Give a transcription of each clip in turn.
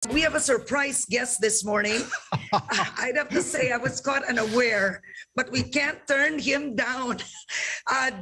We have a surprise guest this morning. I'd have to say I was caught unaware, but we can't turn him down.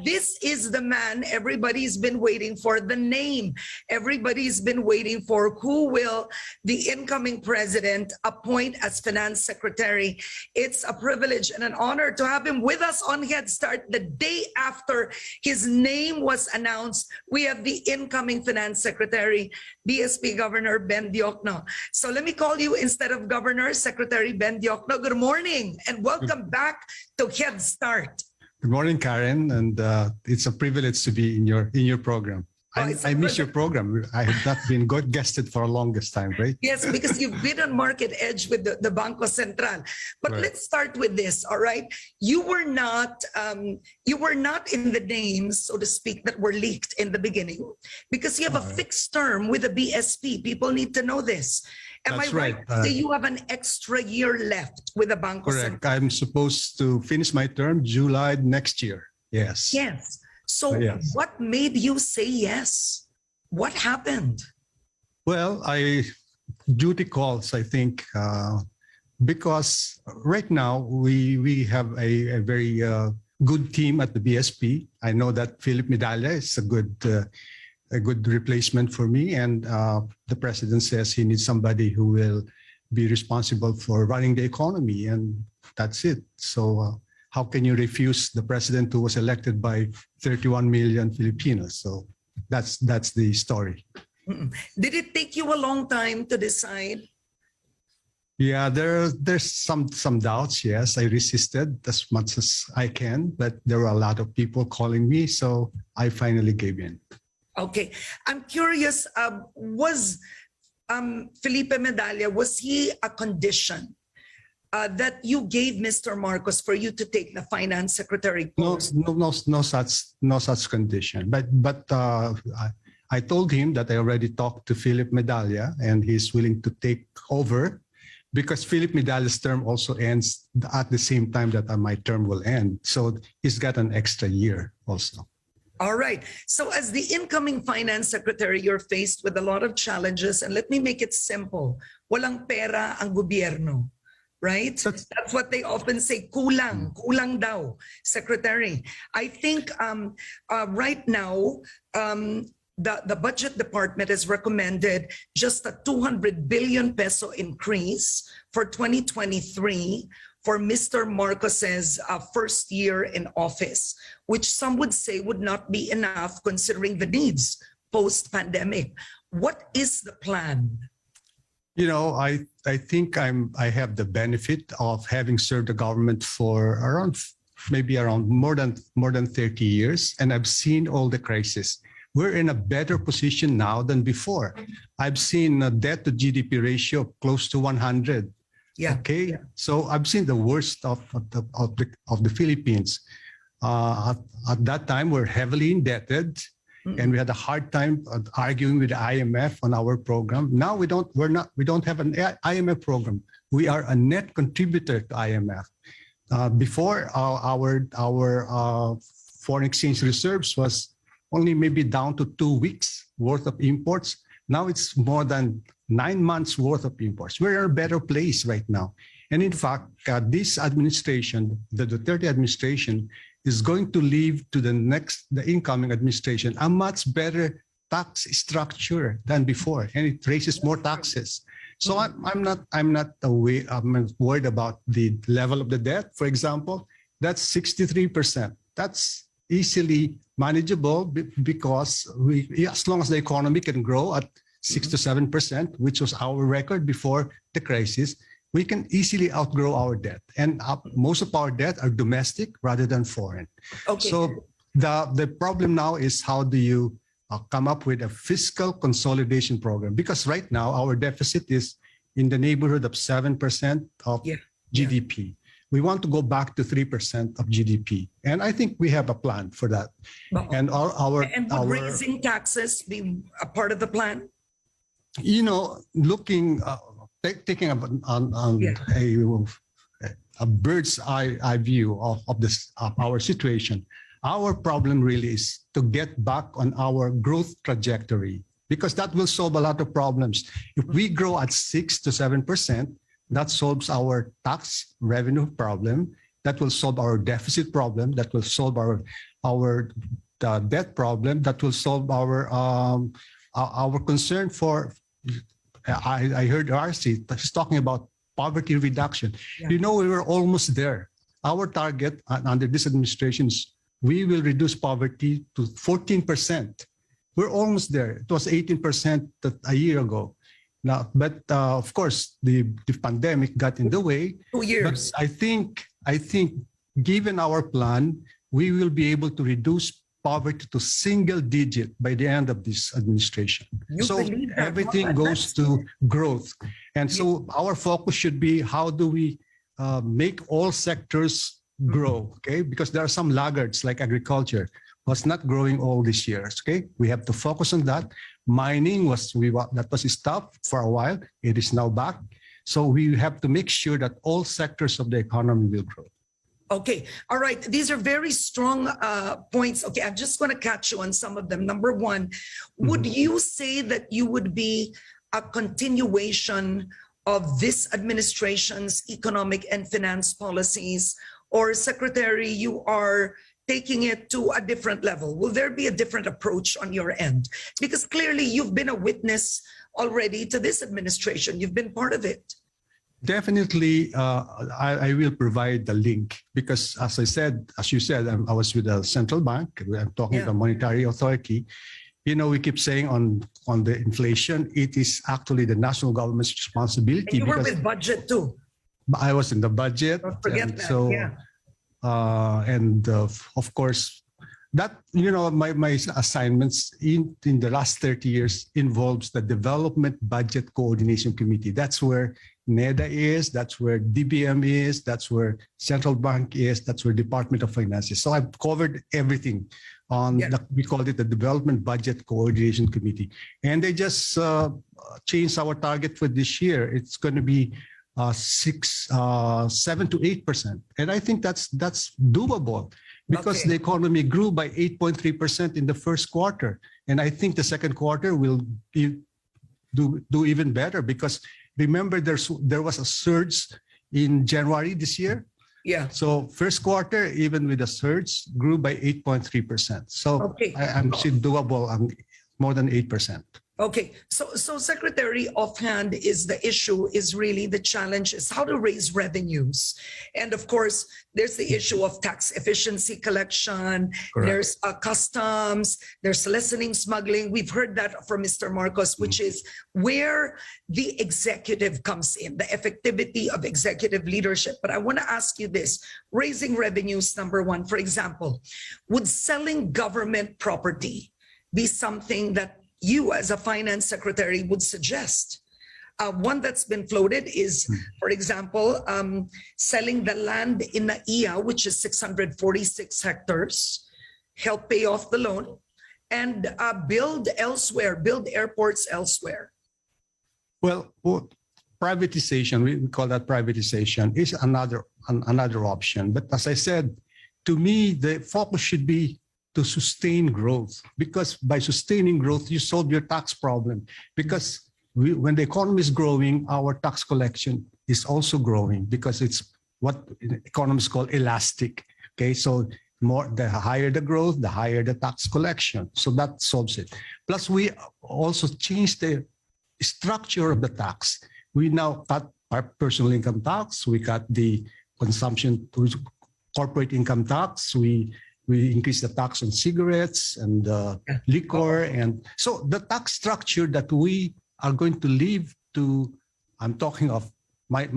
This is the man everybody's been waiting for, the name everybody's been waiting for. Who will the incoming president appoint as finance secretary? It's a privilege and an honor to have him with us on Head Start the day after his name was announced. We have the incoming finance secretary, BSP Governor Ben Diokno. So let me call you, instead of Governor, Secretary Ben Diokno. Good morning and welcome back to Head Start. Good morning, Karen, and it's a privilege to be in your program. I miss your program. I have not been guested for the longest time, right? Yes, because you've been on Market Edge with the Bangko Central. But right. Let's start with this, all right? You were not in the names, so to speak, that were leaked in the beginning, because you have a fixed term with the BSP. People need to know this. Am I right? So you have an extra year left with the Bangko Central. Correct. I'm supposed to finish my term July next year. Yes. Yes. So what made you say yes? What happened? Well, duty calls, I think, because right now we have a very good team at the BSP. I know that Philip Medalla is a good replacement for me, and the president says he needs somebody who will be responsible for running the economy, and that's it. So how can you refuse the president who was elected by 31 million Filipinos? So that's the story. Did it take you a long time to decide? Yeah, there's some doubts. Yes, I resisted as much as I can, but there were a lot of people calling me, so I finally gave in. Okay, I'm curious. Was Felipe Medalla, was he a condition that you gave Mr. Marcos for you to take the finance secretary post? No such condition. But I told him that I already talked to Philip Medalla and he's willing to take over, because Philip Medalla's term also ends at the same time that my term will end. So he's got an extra year also. All right. So as the incoming finance secretary, you're faced with a lot of challenges. And let me make it simple. Walang pera ang gobyerno. Right? That's what they often say. Kulang daw, secretary. I think right now, the budget department has recommended just a 200 billion peso increase for 2023 for Mr. Marcos's first year in office, which some would say would not be enough considering the needs post-pandemic. What is the plan? You know, I think I have the benefit of having served the government for maybe around more than 30 years, and I've seen all the crises. We're in a better position now than before. I've seen a debt to GDP ratio close to 100. Yeah. Okay. Yeah. So I've seen the worst of the Philippines. At that time, we're heavily indebted. And we had a hard time arguing with the IMF on our program. Now we don't have an IMF program. We are a net contributor to IMF. Before our foreign exchange reserves was only maybe down to 2 weeks worth of imports. Now it's more than 9 months worth of imports. We're in a better place right now. And in fact, this administration, the Duterte administration, is going to leave to the incoming administration a much better tax structure than before, and it raises more taxes. So I'm not worried about the level of the debt. For example, that's 63%. That's easily manageable because as long as the economy can grow at 6 to 7%, which was our record before the crisis, we can easily outgrow our debt. And most of our debt are domestic rather than foreign. Okay. So the problem now is, how do you come up with a fiscal consolidation program? Because right now our deficit is in the neighborhood of 7% of GDP. Yeah. We want to go back to 3% of GDP. And I think we have a plan for that. And would raising taxes be a part of the plan? You know, looking... taking a bird's eye view of our situation, our problem really is to get back on our growth trajectory. because that will solve a lot of problems. If we grow at 6 to 7%, that solves our tax revenue problem. That will solve our deficit problem. That will solve our debt problem. That will solve our concern for. I heard RC talking about poverty reduction. Yeah. You know, we were almost there. Our target under this administration is we will reduce poverty to 14%. We're almost there. It was 18% a year ago. Now, but of course, the pandemic got in the way. 2 years. But I think, given our plan, we will be able to reduce poverty to single digit by the end of this administration. So everything goes to growth. And so our focus should be how do we make all sectors grow, okay? Because there are some laggards like agriculture was not growing all these years, okay? We have to focus on that. Mining that was stopped for a while. It is now back. So we have to make sure that all sectors of the economy will grow. Okay, all right. These are very strong points. Okay, I'm just going to catch you on some of them. Number one, would you say that you would be a continuation of this administration's economic and finance policies, or Secretary, you are taking it to a different level? Will there be a different approach on your end? Because clearly you've been a witness already to this administration. You've been part of it. Definitely, I will provide the link because, as you said, I was with the central bank. I'm talking to the monetary authority. You know, we keep saying on the inflation, it is actually the national government's responsibility. And you were with budget too. I was in the budget. Don't forget that. So, of course, that, you know, my assignments in the last 30 years involves the Development Budget Coordination Committee. That's where NEDA is, that's where DBM is, that's where Central Bank is, that's where Department of Finance is. So I've covered everything on, we called it the Development Budget Coordination Committee. And they just changed our target for this year. It's going to be 7 to 8%. And I think that's doable because the economy grew by 8.3% in the first quarter. And I think the second quarter will do even better because remember, there was a surge in January this year. Yeah. So first quarter, even with a surge, grew by 8.3%. So I'm still doable, more than 8%. Okay, so Secretary, offhand is the issue is really the challenge is how to raise revenues. And of course, there's the issue of tax efficiency collection, there's customs, there's lessening smuggling. We've heard that from Mr. Marcos, which is where the executive comes in, the effectivity of executive leadership. But I want to ask you this, raising revenues, number one, for example, would selling government property be something that you as a finance secretary would suggest? One that's been floated is, for example, selling the land in Naiya, which is 646 hectares, help pay off the loan, and build elsewhere, build airports elsewhere. Well, privatization, we call that privatization, is another option. But as I said, to me, the focus should be to sustain growth, because by sustaining growth, you solve your tax problem. Because when the economy is growing, our tax collection is also growing because it's what economists call elastic. Okay, so the higher the growth, the higher the tax collection. So that solves it. Plus, we also changed the structure of the tax. We now cut our personal income tax. We cut the consumption, corporate income tax. We increase the tax on cigarettes and liquor. And so the tax structure that we are going to leave to, I'm talking of my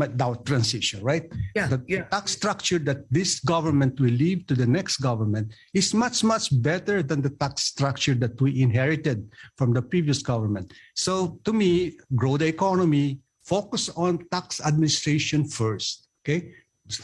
transition, right? The tax structure that this government will leave to the next government is much, much better than the tax structure that we inherited from the previous government. So to me, grow the economy, focus on tax administration first, okay?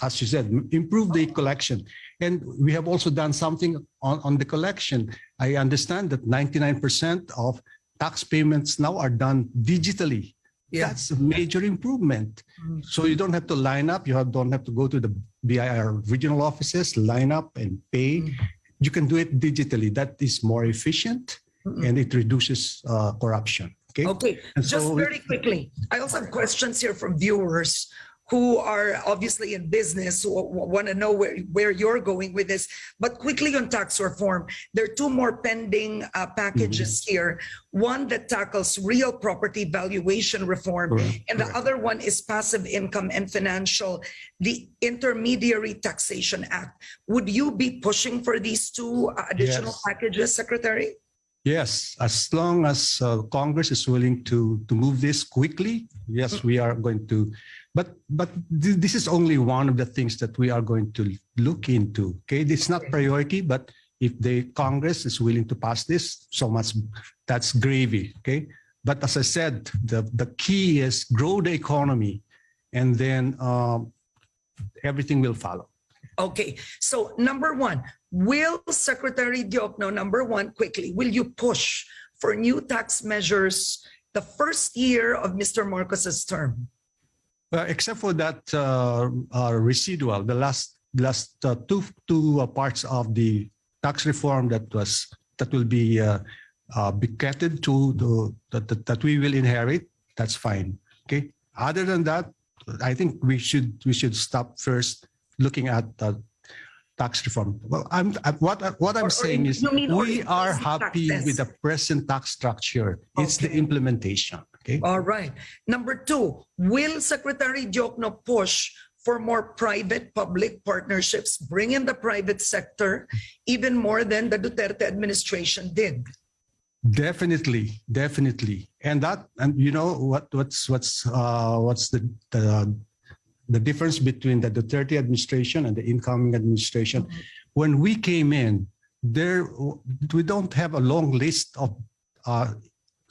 As you said, improve the collection. And we have also done something on the collection. I understand that 99% of tax payments now are done digitally. That's a major improvement. So you don't have to line up. You don't have to go to the BIR regional offices, line up and pay. You can do it digitally. That is more efficient. and it reduces corruption. Okay. Okay, And just so very quickly, I also have questions here from viewers who are obviously in business, who want to know where you're going with this. But quickly on tax reform, there are two more pending packages here. One that tackles real property valuation reform, and the other one is passive income and financial, the Intermediary Taxation Act. Would you be pushing for these two additional packages, Secretary? Yes, as long as Congress is willing to move this quickly, yes, we are going to. But this is only one of the things that we are going to look into. Okay, it's not priority, but if the Congress is willing to pass this, so much, that's gravy. Okay, but as I said, the key is grow the economy, and then everything will follow. Okay, so number one, will Secretary Diokno, number one, quickly, will you push for new tax measures the first year of Mr. Marcos's term? Except for that residual, the last two parts of the tax reform that will be bequeathed that we will inherit, that's fine. Okay. Other than that, I think we should stop first looking at tax reform. Well, what I'm saying is we are happy with the present tax structure. It's the implementation. Okay. All right. Number two, will Secretary Diokno push for more private-public partnerships, bring in the private sector even more than the Duterte administration did? Definitely. And you know what's the difference between the Duterte administration and the incoming administration? When we came in, we don't have a long list of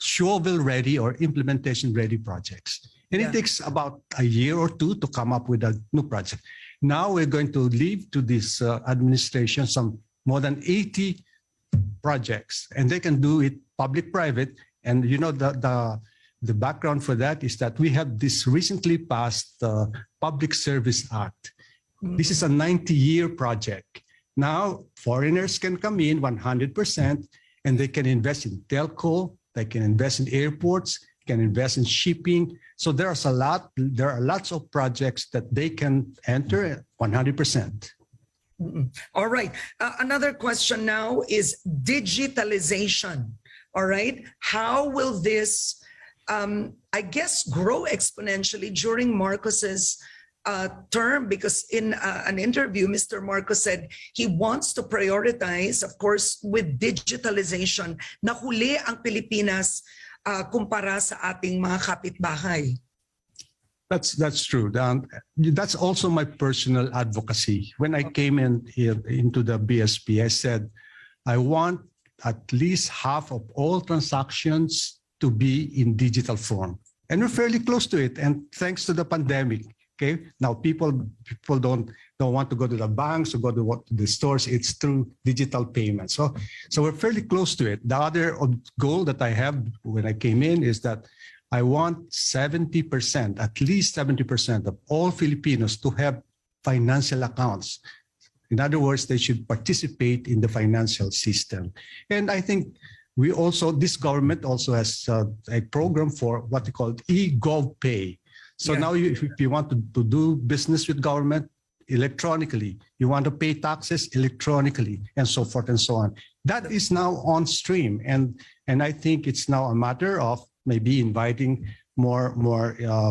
shovel-ready or implementation-ready projects. And it takes about a year or two to come up with a new project. Now we're going to leave to this administration some more than 80 projects, and they can do it public-private. And you know the background for that is that we have this recently passed Public Service Act. This is a 90-year project. Now foreigners can come in 100%, and they can invest in telco, they can invest in airports, can invest in shipping. So there are lots of projects that they can enter 100%. All right. Another question now is digitalization. All right. How will this, I guess, grow exponentially during Marcos's term? Because in an interview, Mr. Marcos said he wants to prioritize, of course, with digitalization, na huli ang Pilipinas kumpara sa ating mga kapitbahay. That's true. That's also my personal advocacy. When I came into the BSP, I said, I want at least half of all transactions to be in digital form. And we're fairly close to it. And thanks to the pandemic, okay, now people don't want to go to the banks or go to the stores. It's through digital payments. So we're fairly close to it. The other goal that I have when I came in is that I want 70%, at least 70% of all Filipinos to have financial accounts. In other words, they should participate in the financial system. And I think this government also has a program for what they call e-GovPay. So now if you want to do business with government electronically, you want to pay taxes electronically, and so forth and so on. That is now on stream. And I think it's now a matter of maybe inviting more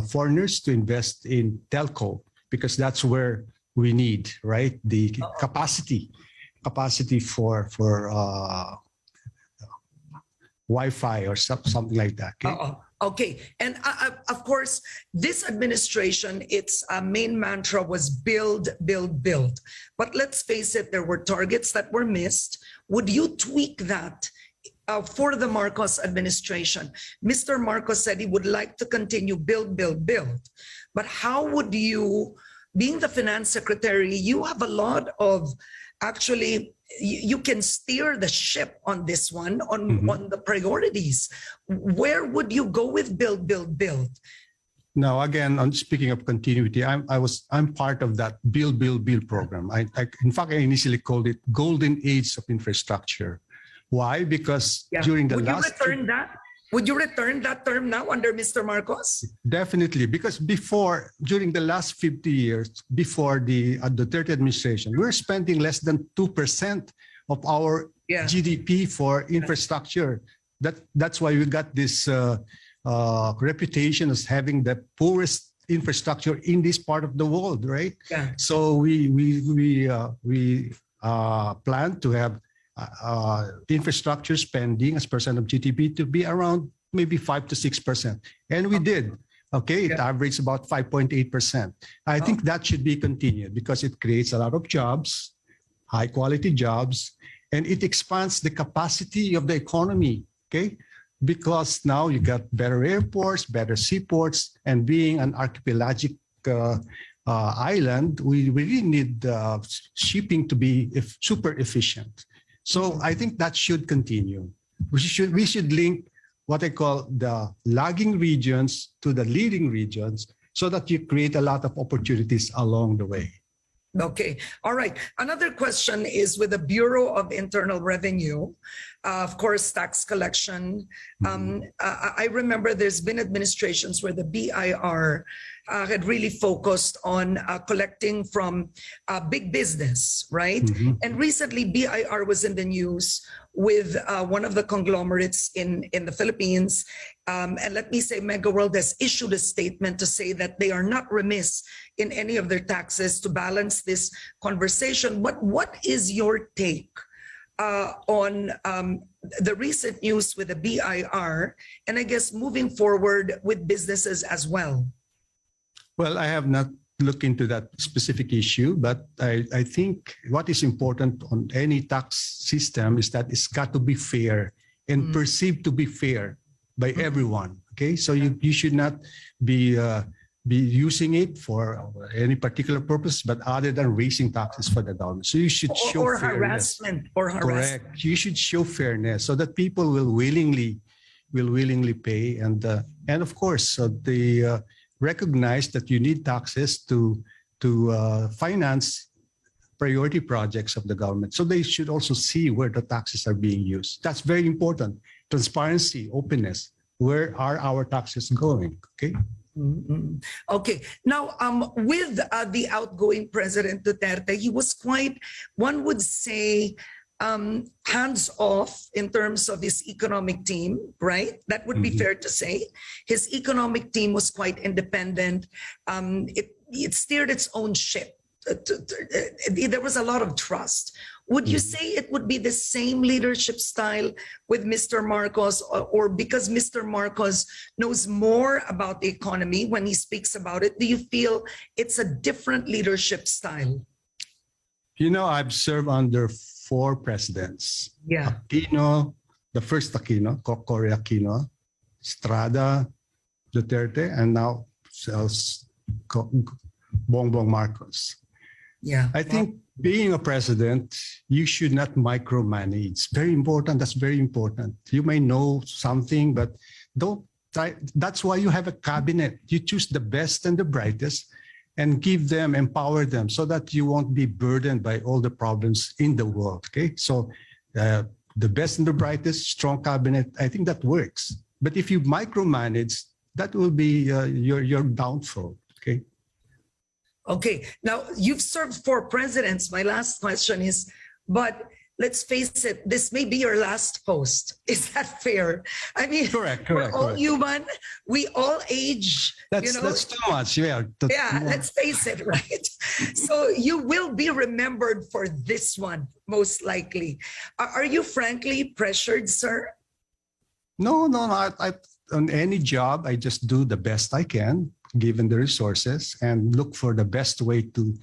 foreigners to invest in telco, because that's where we need, right? The capacity for Wi-Fi or something like that. Okay. Okay, and of course, this administration, its main mantra was build, build, build. But let's face it, there were targets that were missed. Would you tweak that for the Marcos administration? Mr. Marcos said he would like to continue build, build, build. But how would you, being the finance secretary, you have a lot of, actually, you can steer the ship on this one, on the priorities. Where would you go with build, build, build? Now, again, on speaking of continuity, I'm part of that build program. In fact, I initially called it Golden Age of Infrastructure. Why? Because Yeah. during the Would you last return that? Would you return that term now under Mr. Marcos? definitely, because before, during the last 50 years, before the Duterte administration, we were spending less than 2% of our Yeah. GDP for infrastructure. That's why we got this reputation as having the poorest infrastructure in this part of the world, right? Yeah. So we plan to have infrastructure spending as percent of GDP to be around maybe 5 to 6%. And we did. Okay, it averaged about 5.8%. I think that should be continued because it creates a lot of jobs, high quality jobs, and it expands the capacity of the economy. Okay, because now you got better airports, better seaports, and being an archipelagic island, we really need shipping to be super efficient. So I think that should continue. We should link what I call the lagging regions to the leading regions so that you create a lot of opportunities along the way. Okay. All right. Another question is with the Bureau of Internal Revenue, of course, tax collection. I remember there's been administrations where the BIR had really focused on collecting from big business, right? And recently BIR was in the news with one of the conglomerates in the Philippines. And let me say Mega World has issued a statement to say that they are not remiss in any of their taxes to balance this conversation. What is your take on the recent news with the BIR and I guess moving forward with businesses as well? Well, I have not looked into that specific issue, but I think what is important on any tax system is that it's got to be fair and perceived to be fair by everyone. Okay, so you should not be using it for any particular purpose, but other than raising taxes for the government. So you should show or fairness. harassment or harassment. Correct. You should show fairness so that people will willingly pay, and of course they recognize that you need taxes to finance priority projects of the government. So they should also see where the taxes are being used. That's very important. Transparency, openness. Where are our taxes going? Okay. Okay. Now, with the outgoing President Duterte, he was quite, one would say, hands off in terms of his economic team, right? That would be fair to say. His economic team was quite independent. It steered its own ship. There was a lot of trust. Would you say it would be the same leadership style with Mr. Marcos, or because Mr. Marcos knows more about the economy when he speaks about it, do you feel it's a different leadership style? You know, I've served under 4 presidents. Yeah. Aquino, the first Aquino, Cory Aquino, Estrada, Duterte, and now Bongbong Marcos. Yeah. I think being a president, you should not micromanage. Very important. That's very important. You may know something, but don't try. That's why you have a cabinet. You choose the best and the brightest and give them, empower them so that you won't be burdened by all the problems in the world. Okay. So the best and the brightest, strong cabinet, I think that works. But if you micromanage, that will be your downfall. Okay. Okay. Now, you've served 4 presidents. My last question is, but let's face it, this may be your last post. Is that fair? I mean, correct. We're all human. We all age. That's too much. Yeah. Let's face it, right? So you will be remembered for this one, most likely. Are you frankly pressured, sir? No. I on any job, I just do the best I can, given the resources, and look for the best way to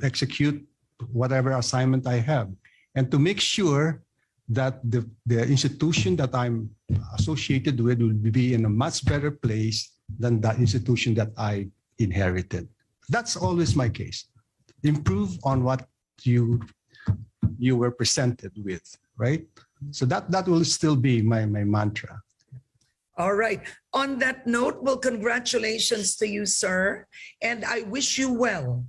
execute whatever assignment I have, and to make sure that the institution that I'm associated with will be in a much better place than the institution that I inherited. That's always my case. Improve on what you were presented with, right? So that will still be my mantra. All right. On that note, well, congratulations to you, sir. And I wish you well.